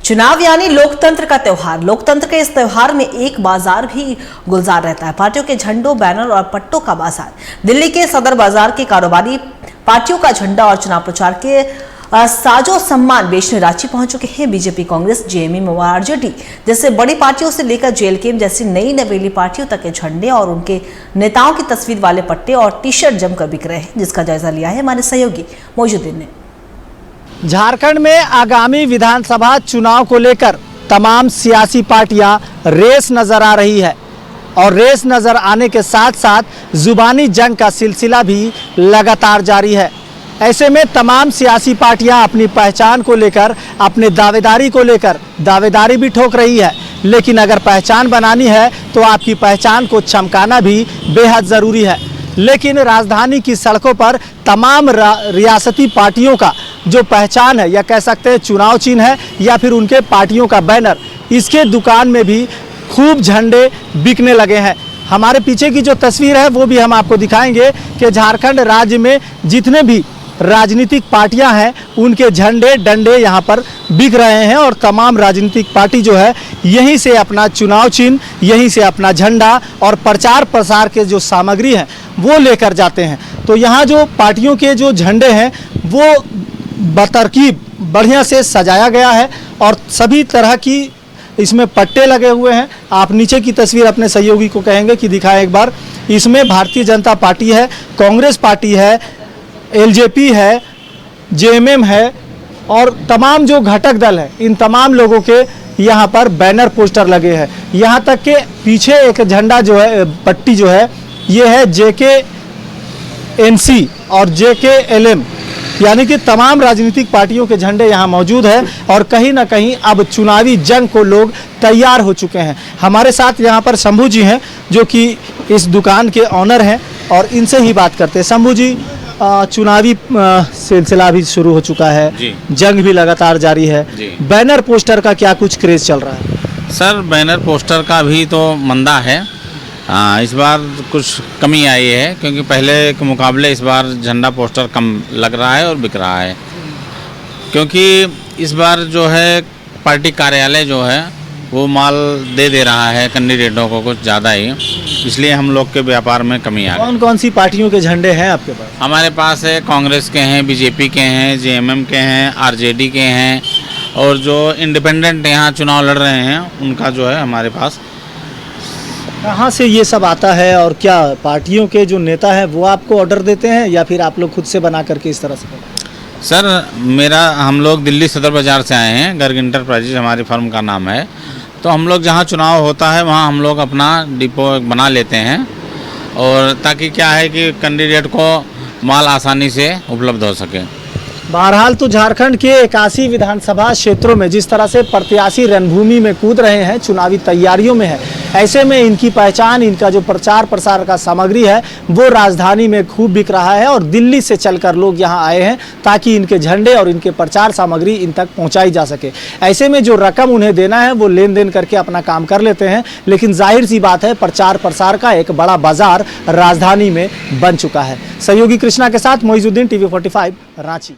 चुनाव यानी लोकतंत्र का त्योहार। लोकतंत्र के इस त्योहार में एक बाजार भी गुलजार रहता है, पार्टियों के झंडों, बैनर और पट्टों का बाजार। दिल्ली के सदर बाजार के कारोबारी पार्टियों का झंडा और चुनाव प्रचार के साजो सम्मान बेचने रांची पहुंच चुके हैं। बीजेपी, कांग्रेस, जेएमएम और आरजेडी जैसे बड़ी पार्टियों से लेकर जेएलके जैसी नई नवेली पार्टियों तक के झंडे और उनके नेताओं की तस्वीर वाले पट्टे और टी शर्ट जमकर बिक रहे हैं, जिसका जायजा लिया है हमारे सहयोगी मौजूदीन ने। झारखंड में आगामी विधानसभा चुनाव को लेकर तमाम सियासी पार्टियां रेस नजर आ रही है और रेस नजर आने के साथ साथ जुबानी जंग का सिलसिला भी लगातार जारी है। ऐसे में तमाम सियासी पार्टियां अपनी पहचान को लेकर, अपने दावेदारी को लेकर दावेदारी भी ठोक रही है, लेकिन अगर पहचान बनानी है तो आपकी पहचान को चमकाना भी बेहद ज़रूरी है। लेकिन राजधानी की सड़कों पर तमाम रियासती पार्टियों का जो पहचान है, या कह सकते हैं चुनाव चिन्ह है, या फिर उनके पार्टियों का बैनर, इसके दुकान में भी खूब झंडे बिकने लगे हैं। हमारे पीछे की जो तस्वीर है वो भी हम आपको दिखाएंगे कि झारखंड राज्य में जितने भी राजनीतिक पार्टियां हैं उनके झंडे डंडे यहां पर बिक रहे हैं और तमाम राजनीतिक पार्टी जो है यहीं से अपना चुनाव चिन्ह, यहीं से अपना झंडा और प्रचार प्रसार के जो सामग्री है वो लेकर जाते हैं। तो यहाँ जो पार्टियों के जो झंडे हैं वो बतरकीब बढ़िया से सजाया गया है और सभी तरह की इसमें पट्टे लगे हुए हैं। आप नीचे की तस्वीर अपने सहयोगी को कहेंगे कि दिखाएं एक बार। इसमें भारतीय जनता पार्टी है, कांग्रेस पार्टी है, एलजेपी है, जेएमएम है और तमाम जो घटक दल है, इन तमाम लोगों के यहाँ पर बैनर पोस्टर लगे हैं। यहाँ तक के पीछे एक झंडा जो है, पट्टी जो है, ये है JKNC और JKLM, यानी कि तमाम राजनीतिक पार्टियों के झंडे यहाँ मौजूद है और कहीं ना कहीं अब चुनावी जंग को लोग तैयार हो चुके हैं। हमारे साथ यहाँ पर शंभू जी हैं जो कि इस दुकान के ऑनर हैं और इनसे ही बात करते हैं। शंभू जी, चुनावी सिलसिला भी शुरू हो चुका है, जंग भी लगातार जारी है, बैनर पोस्टर का क्या कुछ क्रेज चल रहा है? सर, बैनर पोस्टर का भी तो मंदा है। इस बार कुछ कमी आई है क्योंकि पहले के मुकाबले इस बार झंडा पोस्टर कम लग रहा है और बिक रहा है, क्योंकि इस बार जो है पार्टी कार्यालय जो है वो माल दे रहा है कैंडिडेटों को कुछ ज़्यादा ही, इसलिए हम लोग के व्यापार में कमी आ गई। कौन कौन सी पार्टियों के झंडे हैं आपके पास? हमारे पास है कांग्रेस के हैं, बीजेपी के हैं, जेएमएम के हैं, आरजेडी के हैं और जो इंडिपेंडेंट यहाँ चुनाव लड़ रहे हैं उनका जो है हमारे पास। कहाँ से ये सब आता है और क्या पार्टियों के जो नेता हैं वो आपको ऑर्डर देते हैं या फिर आप लोग खुद से बना करके इस तरह से? सर, हम लोग दिल्ली सदर बाज़ार से आए हैं, गर्ग इंटरप्राइजेज हमारी फर्म का नाम है। तो हम लोग जहाँ चुनाव होता है वहाँ हम लोग अपना डिपो बना लेते हैं और ताकि क्या है कि कैंडिडेट को माल आसानी से उपलब्ध हो सके। बहरहाल तो झारखंड के 81 विधानसभा क्षेत्रों में जिस तरह से प्रत्याशी रणभूमि में कूद रहे हैं, चुनावी तैयारियों में है, ऐसे में इनकी पहचान, इनका जो प्रचार प्रसार का सामग्री है वो राजधानी में खूब बिक रहा है और दिल्ली से चलकर लोग यहाँ आए हैं ताकि इनके झंडे और इनके प्रचार सामग्री इन तक पहुँचाई जा सके। ऐसे में जो रकम उन्हें देना है वो लेन देन करके अपना काम कर लेते हैं, लेकिन जाहिर सी बात है प्रचार प्रसार का एक बड़ा बाजार राजधानी में बन चुका है। सहयोगी कृष्णा के साथ मोइजुद्दीन, TV45 रांची।